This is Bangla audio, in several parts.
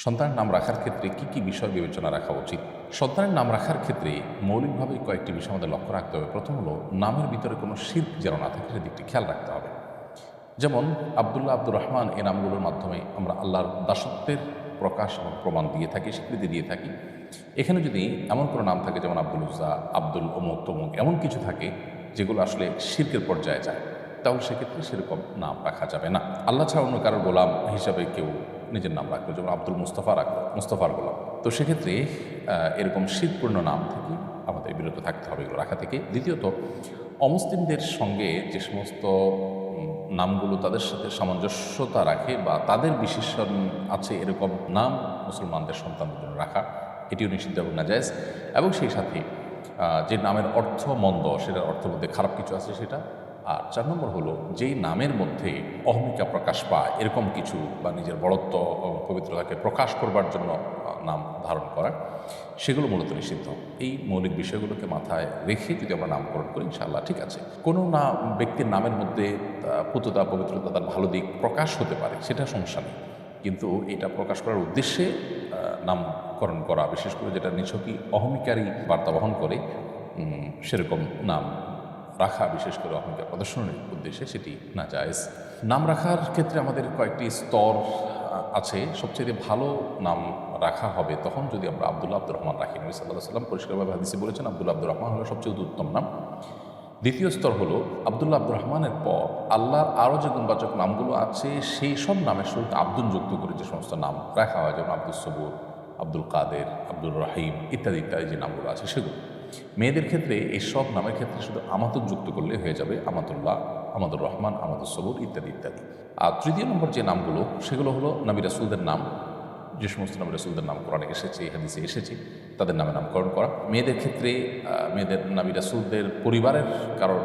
সন্তানের নাম রাখার ক্ষেত্রে কি কি বিষয় বিবেচনা রাখা উচিত? সন্তানের নাম রাখার ক্ষেত্রে মৌলিকভাবে কয়েকটি বিষয় আমাদের লক্ষ্য রাখতে হবে। প্রথম হলো, নামের ভিতরে কোনো শিরক যেন না থাকে সেদিকটি খেয়াল রাখতে হবে। যেমন আবদুল্লাহ, আব্দুর রহমান এই নামগুলোর মাধ্যমে আমরা আল্লাহর দাসত্বের প্রকাশ এবং প্রমাণ দিয়ে থাকি, স্বীকৃতি দিয়ে থাকি। এখানে যদি এমন কোনো নাম থাকে যেমন আব্দুল উজ্জা, আব্দুল অমুক তমুক, এমন কিছু থাকে যেগুলো আসলে শিরকের পর্যায়ে যায়, তাহলে সেক্ষেত্রে সেরকম নাম রাখা যাবে না। আল্লাহ ছাড়া অন্য কারোর গোলাম হিসাবে কেউ নিজের নাম রাখলো, যেমন আব্দুল মুস্তফা রাখলো, মুস্তফার গোলাম। তো সেক্ষেত্রে এরকম শিরকপূর্ণ নাম থেকে আমাদের বিরত থাকতে হবে, এগুলো রাখা থেকে। দ্বিতীয়ত, অমুসলিমদের সঙ্গে যে সমস্ত নামগুলো তাদের সাথে সামঞ্জস্যতা রাখে বা তাদের বিশেষণ আছে এরকম নাম মুসলমানদের সন্তানদের জন্য রাখা, এটিও নিষিদ্ধ এবং নাজায়েজ। এবং সেই সাথে যে নামের অর্থ মন্দ, সেটার অর্থের মধ্যে খারাপ কিছু আছে সেটা। আর 4 নম্বর হলো, যেই নামের মধ্যে অহমিকা প্রকাশ পায় এরকম কিছু বা নিজের বড়ত্ব ও পবিত্রতাকে প্রকাশ করবার জন্য নাম ধারণ করা, সেগুলো মূলত নিষিদ্ধ। এই মৌলিক বিষয়গুলোকে মাথায় রেখে যদি আমরা নামকরণ করি, ইনশাআল্লাহ ঠিক আছে। কোনো না ব্যক্তির নামের মধ্যে পুততা, পবিত্রতা, তার ভালো দিক প্রকাশ হতে পারে, সেটা সমস্যা নেই। কিন্তু এটা প্রকাশ করার উদ্দেশ্যে নামকরণ করা, বিশেষ করে যেটা নিছকই অহমিকারী বার্তা বহন করে, সেরকম নাম রাখা, বিশেষ করে অহমিকা প্রদর্শনের উদ্দেশ্যে, সেটি নাজায়েজ। নাম রাখার ক্ষেত্রে আমাদের কয়েকটি স্তর আছে। সবচেয়ে ভালো নাম রাখা হবে তখন যদি আমরা আবদুল্লাহ, আব্দুর রহমান রাখি। নবী সাল্লাল্লাহু আলাইহি ওয়াসাল্লাম পরিষ্কারভাবে হাদিসে বলেছেন আবদুল্লাহ, আব্দুর রহমান হলো সবচেয়ে উত্তম নাম। দ্বিতীয় স্তর হলো, আবদুল্লাহ, আব্দুর রহমানের পর আল্লাহর আরও যে গুণবাচক নামগুলো আছে সেই সব নামের শুরুতে আব্দুল যুক্ত করে যে সমস্ত নাম রাখা হয়, যেমন আব্দুল সবুর, আব্দুল কাদের, আব্দুল রহিম ইত্যাদি ইত্যাদি যে নামগুলো আছে সেগুলো। মেয়েদের ক্ষেত্রে এই সব নামের ক্ষেত্রে শুধু আমাতুল যুক্ত করলে হয়ে যাবে, আমাতুল্লাহ, আমাদুর রহমান, আমাদুল সবুর ইত্যাদি ইত্যাদি। আর তৃতীয় নম্বর যে নামগুলো, সেগুলো হলো নবী রাসূলদের নাম। যে সমস্ত নবী রাসূলদের নাম কোরআনে এসেছে, হাদিসে এসেছে, তাদের নামে নামকরণ করা। মেয়েদের ক্ষেত্রে মেয়েদের নবী রাসূলদের পরিবারের কারোর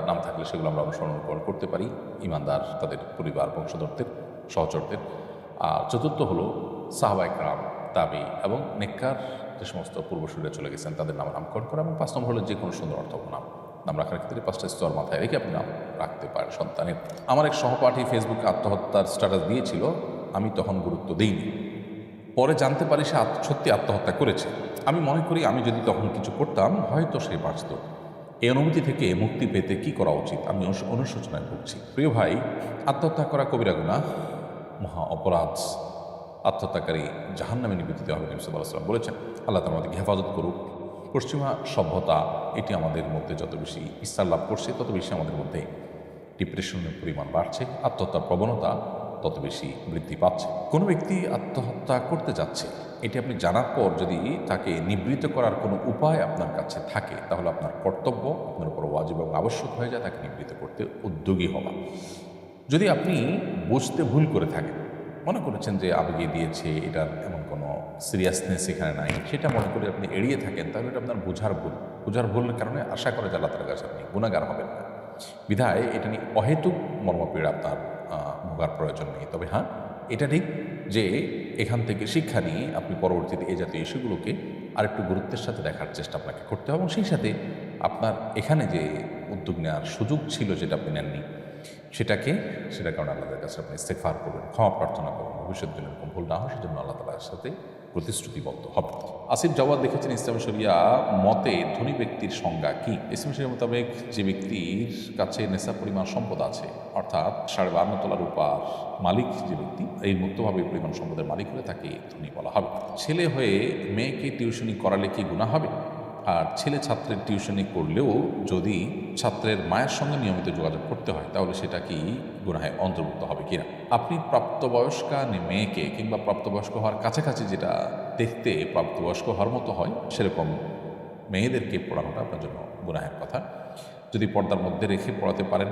নাম থাকলে সেগুলো আমরা অনুসরণ করতে পারি, ইমানদার তাদের পরিবার, বংশধরদের, সহচরদের। আর চতুর্থ হলো সাহাবায়ে কেরাম, তাবি এবং নেককার যে সমস্ত পূর্বসূরীরা চলে গেছেন তাদের নামে নামকরণ করা। এবং 5 নম্বর হলো যে কোনো সুন্দর অর্থবহ নাম রাখার ক্ষেত্রে 5টা স্তর মাথায় রেখে আপনি নাম রাখতে পারেন সন্তানের। আমার এক সহপাঠী ফেসবুকে আত্মহত্যার স্ট্যাটাস দিয়েছিল, আমি তখন গুরুত্ব দিইনি। পরে জানতে পারি সে সত্যি আত্মহত্যা করেছে। আমি মনে করি আমি যদি তখন কিছু করতাম হয়তো সে বাঁচত। এই অনুভূতি থেকে মুক্তি পেতে কি করা উচিত? আমি অনুশোচনায় ভুগছি। প্রিয় ভাই, আত্মহত্যা করা কবিরা গুনাহ, মহা অপরাধ। আত্মহত্যাকারী জাহান্নামে নিবেদিত হবে, নবী সাল্লাল্লাহু আলাইহি ওয়াসাল্লাম বলেছেন। আল্লাহ তাআলা আমাদেরকে হেফাজত করুক। পশ্চিমা সভ্যতা এটি আমাদের মধ্যে যত বেশি বিস্তার লাভ করছে, তত বেশি আমাদের মধ্যে ডিপ্রেশনের পরিমাণ বাড়ছে, আত্মহত্যার প্রবণতা তত বেশি বৃদ্ধি পাচ্ছে। কোনো ব্যক্তি আত্মহত্যা করতে যাচ্ছে, এটি আপনি জানার পর যদি তাকে নিবৃত্ত করার কোনো উপায় আপনার কাছে থাকে, তাহলে আপনার কর্তব্য, আপনার উপর ওয়াজিব এবং আবশ্যক হয়ে যায় তাকে নিবৃত্ত করতে উদ্যোগী হওয়া। যদি আপনি বুঝতে ভুল করে থাকেন, মনে করেছেন যে আবেগে দিয়েছে, এটার এমন কোনো সিরিয়াসনেস এখানে নাই, সেটা মনে করে আপনি এড়িয়ে থাকেন, তাহলে এটা আপনার বোঝার ভুলের কারণে আশা করা যায় আল্লাহ তাআলার কাছে আপনি গুনাহগার হবেন না। বিধায় এটা নিয়ে অহেতুক মর্মপীড়া আপনার ভোগার প্রয়োজন নেই। তবে হ্যাঁ, এটা ঠিক যে এখান থেকে শিক্ষা নিয়ে আপনি পরবর্তীতে এই জাতীয় ইস্যুগুলোকে আরেকটু গুরুত্বের সাথে দেখার চেষ্টা আপনাকে করতে হবে, এবং সেই সাথে আপনার এখানে যে উদ্যোগ নেওয়ার সুযোগ ছিল যেটা আপনি নেননি, সেটার কারণে আল্লাহর কাছে আপনি ইস্তেগফার করবেন, ক্ষমা প্রার্থনা করবেন, ভবিষ্যৎ দিনে এরকম ভুল না হয় সেজন্য আল্লাহ তাআলার সাথে প্রতিশ্রুতিবদ্ধ হবে। আসিফ জাওয়াদ লিখেছেন, ইসলামী শরিয়া মতে ধনী ব্যক্তির সংজ্ঞা কি? ইসলামী শরিয়া মোতাবেক যে ব্যক্তির কাছে নেশা পরিমাণ সম্পদ আছে, অর্থাৎ 52.5 তলা রূপার মালিক যে ব্যক্তি, এই মুক্তভাবে পরিমাণ সম্পদের মালিক হলে তাকে ধনী বলা হবে। ছেলে হয়ে মেয়েকে টিউশনি করালে কি গুনাহ হবে? আর ছেলে ছাত্রের টিউশনি করলেও যদি ছাত্রের মায়ের সঙ্গে নিয়মিত যোগাযোগ করতে হয়, তাহলে সেটা কি গুনাহে অন্তর্ভুক্ত হবে কিনা? আপনি প্রাপ্তবয়স্কা মেয়েকে কিংবা প্রাপ্তবয়স্ক হওয়ার কাছাকাছি যেটা দেখতে প্রাপ্তবয়স্ক হওয়ার মতো হয় সেরকম মেয়েদেরকে পড়ানোটা আপনার জন্য গুনাহের কথা। যদি পর্দার মধ্যে রেখে পড়াতে পারেন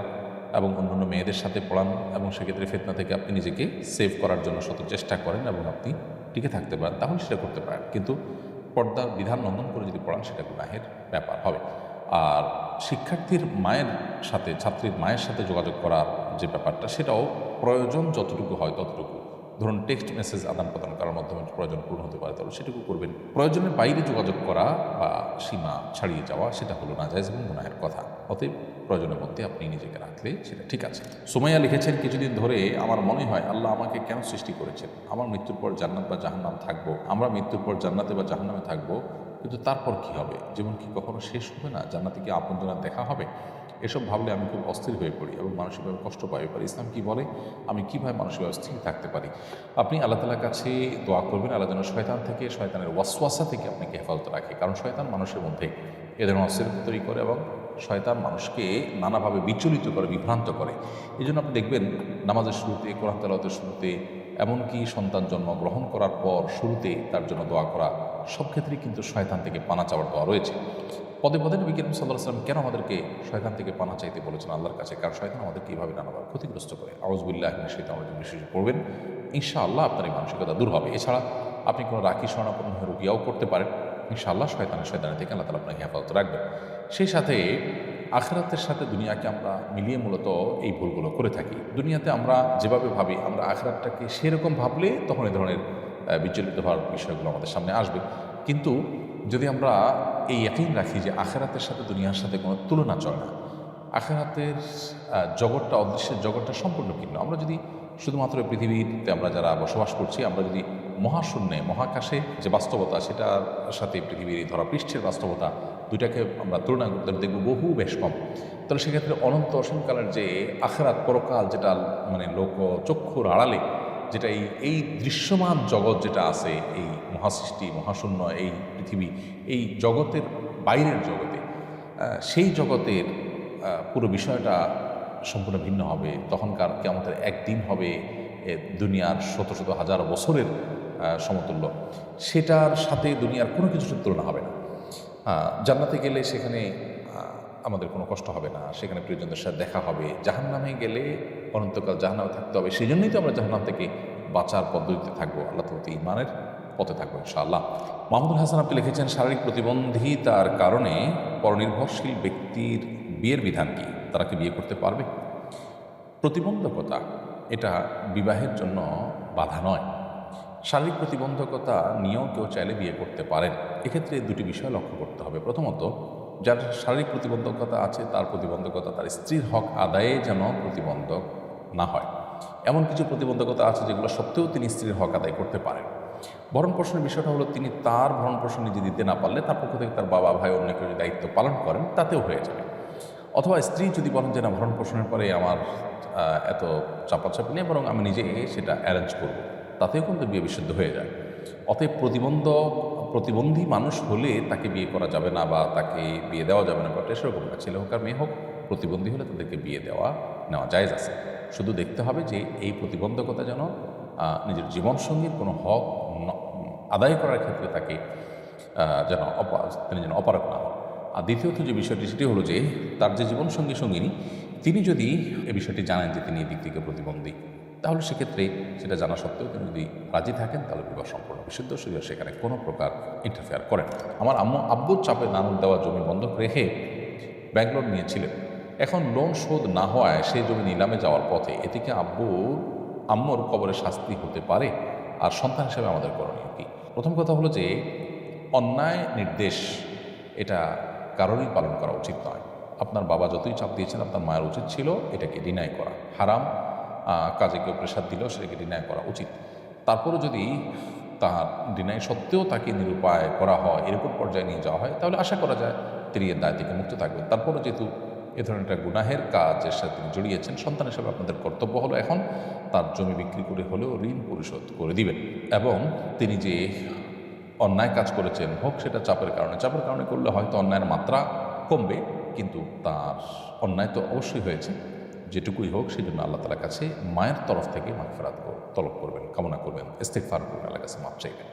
এবং অন্যান্য মেয়েদের সাথে পড়ান এবং সেক্ষেত্রে ফিতনা থেকে আপনি নিজেকে সেভ করার জন্য শত চেষ্টা করেন এবং আপনি টিকে থাকতে পারেন, তাহলে সেটা করতে পারেন। কিন্তু পর্দার বিধান লঙ্ঘন করে যদি পড়ান, সেটা গুনাহের ব্যাপার হবে। আর শিক্ষার্থীর মায়ের সাথে, ছাত্রীর মায়ের সাথে যোগাযোগ করার যে ব্যাপারটা, সেটাও প্রয়োজন যতটুকু হয় ততটুকু। ধরুন টেক্সট মেসেজ আদান প্রদান করার মাধ্যমে প্রয়োজন পূর্ণ হতে পারে, তাহলে সেটুকু করবেন। প্রয়োজনের বাইরে যোগাযোগ করা বা সীমা ছাড়িয়ে যাওয়া সেটা হলো নাজায়েজ এবং গুনাহের কথা। অতএব প্রয়োজনের মধ্যে আপনি নিজেকে রাখলে সেটা ঠিক আছে। সুমাইয়া লিখেছেন, কিছুদিন ধরে আমার মনে হয় আল্লাহ আমাকে কেন সৃষ্টি করেছেন? আমার মৃত্যুর পর জান্নাত বা জাহান্নাম থাকবো, আমরা মৃত্যুর পর জান্নাতে বা জাহান্নামে থাকবো, কিন্তু তারপর কি হবে? জীবন কি কখনো শেষ হবে না? জান্নাতে কি আপনজনের দেখা হবে? এসব ভাবলে আমি খুব অস্থির হয়ে পড়ি এবং মানসিকভাবে কষ্ট পাই। পারি ইসলাম কি বলে, আমি কীভাবে মানসিকভাবে স্থির থাকতে পারি? আপনি আল্লাহ তাআলার কাছে দোয়া করবেন, আল্লাহ যেন শয়তান থেকে, শয়তানের ওয়াসওয়াসা থেকে আপনাকে হেফাজত রাখে। কারণ শয়তান মানুষের মধ্যে এ ধরনের অস্থিরতা তৈরি করে এবং শয়তান মানুষকে নানাভাবে বিচলিত করে, বিভ্রান্ত করে। এই জন্য আপনি দেখবেন নামাজের শুরুতে, কোরআন তেলাওয়াতের শুরুতে, এমনকি সন্তান জন্মগ্রহণ করার পর শুরুতে তার জন্য দোয়া করা, সব ক্ষেত্রেই কিন্তু শয়তান থেকে পানা চাওয়ার দোয়া রয়েছে। পদে পদে নবী করিম সাল্লাল্লাহু আলাইহি ওয়াসাল্লাম কেন আমাদেরকে শয়তান থেকে পানা চাইতে বলেছেন আল্লাহর কাছে? কারণ শয়তান আমাদেরকে এইভাবে নানাভাবে ক্ষতিগ্রস্ত করে। আউযু বিল্লাহি মিনাশ শাইতানির রাজিম বিশেষ পড়বেন, ইনশাআল্লাহ আপনার এই মানসিকতা দূর হবে। এছাড়া আপনি কোনো রাখি শরণাপন্ন হয়ে রুকিয়াও করতে পারেন। ইনশাআল্লাহ শয়তানের থেকে আল্লাহ তাআলা আপনাকে হেফাজত রাখবেন। সেই সাথে আখিরাতের সাথে দুনিয়াকে আমরা মিলিয়ে মূলত এই ভুলগুলো করে থাকি। দুনিয়াতে আমরা যেভাবে ভাবি, আমরা আখিরাতটাকে সেরকম ভাবলে তখন এই ধরনের বিচলিত হওয়ার বিষয়গুলো আমাদের সামনে আসবে। কিন্তু যদি আমরা এই ইয়াকিন রাখি যে আখিরাতের সাথে দুনিয়ার সাথে কোনো তুলনা চলে না, আখিরাতের জগৎটা, অদৃশ্যের জগৎটা সম্পূর্ণ ভিন্ন। আমরা যদি শুধুমাত্র পৃথিবীতে আমরা যারা বসবাস করছি, আমরা যদি মহাশূন্যে, মহাকাশে যে বাস্তবতা, সেটার সাথে পৃথিবীর এই ধরা পৃষ্ঠের বাস্তবতা, দুইটাকে আমরা তুলনা করতে দেখব বহু বেশ কম। তাহলে সেক্ষেত্রে অনন্ত অসীমকালের যে আখিরাত, পরকাল, যেটা মানে লোক চক্ষুর আড়ালে, যেটা এই দৃশ্যমান জগৎ যেটা আছে, এই মহাসৃষ্টি, মহাশূন্য, এই পৃথিবী, এই জগতের বাইরের জগতে, সেই জগতের পুরো বিষয়টা সম্পূর্ণ ভিন্ন হবে। তখনকার কিয়ামতের একদিন হবে দুনিয়ার শত শত হাজার বছরের সমতুল্য। সেটার সাথে দুনিয়ার কোনো কিছুর তুলনা হবে না। জান্নাতে গেলে সেখানে আমাদের কোনো কষ্ট হবে না, সেখানে প্রিয়জনদের সাথে দেখা হবে। জাহান্নামে গেলে অনন্তকাল জাহান্নামে থাকতে হবে। সেই জন্যই তো আমরা জাহান্নাম থেকে বাঁচার পদ্ধতিতে থাকবো, আল্লাহ তাআলার ঈমানের পথে থাকবো ইনশাআল্লাহ। মাহমুদুল হাসান আপনি লিখেছেন, শারীরিক প্রতিবন্ধিতার কারণে পরনির্ভরশীল ব্যক্তির বিয়ের বিধান কি? তারা কি বিয়ে করতে পারবে? প্রতিবন্ধকতা এটা বিবাহের জন্য বাধা নয়। শারীরিক প্রতিবন্ধকতা নিয়েও কেউ চাইলে বিয়ে করতে পারেন। এক্ষেত্রে দুটি বিষয় লক্ষ্য করতে হবে। প্রথমত, যার শারীরিক প্রতিবন্ধকতা আছে, তার প্রতিবন্ধকতা তার স্ত্রীর হক আদায়ে যেন প্রতিবন্ধক না হয়। এমন কিছু প্রতিবন্ধকতা আছে যেগুলো সত্ত্বেও তিনি স্ত্রীর হক আদায় করতে পারেন। ভরণ পোষণের বিষয়টা হলো, তিনি তার ভরণ পোষণ নিজে দিতে না পারলে তার পক্ষ থেকে তার বাবা, ভাই, অন্য কেউ যদি দায়িত্ব পালন করেন, তাতেও হয়ে যাবে। অথবা স্ত্রী যদি বলেন যে না, ভরণ পোষণের পরে আমার এত চাপাচাপি নেই, বরং আমি নিজে সেটা অ্যারেঞ্জ করব, তাতেও কিন্তু বিয়ে বিশুদ্ধ হয়ে যায়। অতএব প্রতিবন্ধী মানুষ হলে তাকে বিয়ে করা যাবে না বা তাকে বিয়ে দেওয়া যাবে না, ব্যাপারটা সেরকম না। ছেলে হোক আর মেয়ে হোক, প্রতিবন্ধী হলে তাদেরকে বিয়ে নেওয়া জায়েজ আছে। শুধু দেখতে হবে যে এই প্রতিবন্ধকতা যেন নিজের জীবনসঙ্গীর কোনো হক আদায় করার ক্ষেত্রে তাকে তিনি যেন অপারগ না হন। আর দ্বিতীয়ত যে বিষয়টি, সেটি হলো যে তার যে জীবনসঙ্গিনী, তিনি যদি এই বিষয়টি জানেন যে তিনি এই দিক থেকে প্রতিবন্ধী, তাহলে সেক্ষেত্রে সেটা জানা সত্ত্বেও তিনি যদি রাজি থাকেন, তাহলে বিবাহ সম্পূর্ণ বিশুদ্ধ। শরীয়ত সেখানে কোনো প্রকার ইন্টারফেয়ার করেন। আমার আব্বুর চাপে নানুর দেওয়া জমি বন্ধক রেখে ব্যাংক লোন নিয়েছিলেন। এখন লোন শোধ না হওয়ায় সেই জমি নিলামে যাওয়ার পথে, এ থেকে আম্মুর কবরে শাস্তি হতে পারে? আর সন্তান হিসেবে আমাদের করণীয় কি? প্রথম কথা হলো যে অন্যায় নির্দেশ এটা কারোরই পালন করা উচিত নয়। আপনার বাবা যতই চাপ দিয়েছেন, আপনার মায়ের উচিত ছিল এটাকে ডিনাই করা। হারাম কাজে কেউ প্রেসার দিলেও সেটাকে ডিনাই করা উচিত। তারপরও যদি তার ডিনাই সত্ত্বেও তাকে নিরুপায় করা হয়, এরকম পর্যায়ে নিয়ে যাওয়া হয়, তাহলে আশা করা যায় তিনি এর দায় থেকে মুক্ত থাকবেন। তারপরও যেহেতু এ ধরনের একটা গুনাহের কাজের সাথে তিনি জড়িয়েছেন, সন্তান হিসেবে আপনাদের কর্তব্য হলো এখন তার জমি বিক্রি করে হলেও ঋণ পরিশোধ করে দিবেন। এবং তিনি যে অন্যায় কাজ করেছেন, হোক সেটা চাপের কারণে করলে হয়তো অন্যায়ের মাত্রা কমবে, কিন্তু তার অন্যায় তো অবশ্যই হয়েছে। যেটুকুই হোক, সেই জন্য আল্লাহ তাআলার কাছে মায়ের তরফ থেকে মাগফিরাত তলব করবেন, কামনা করবেন, ইস্তিগফার করবেন, আল্লাহর কাছে মাপ চাইবেন।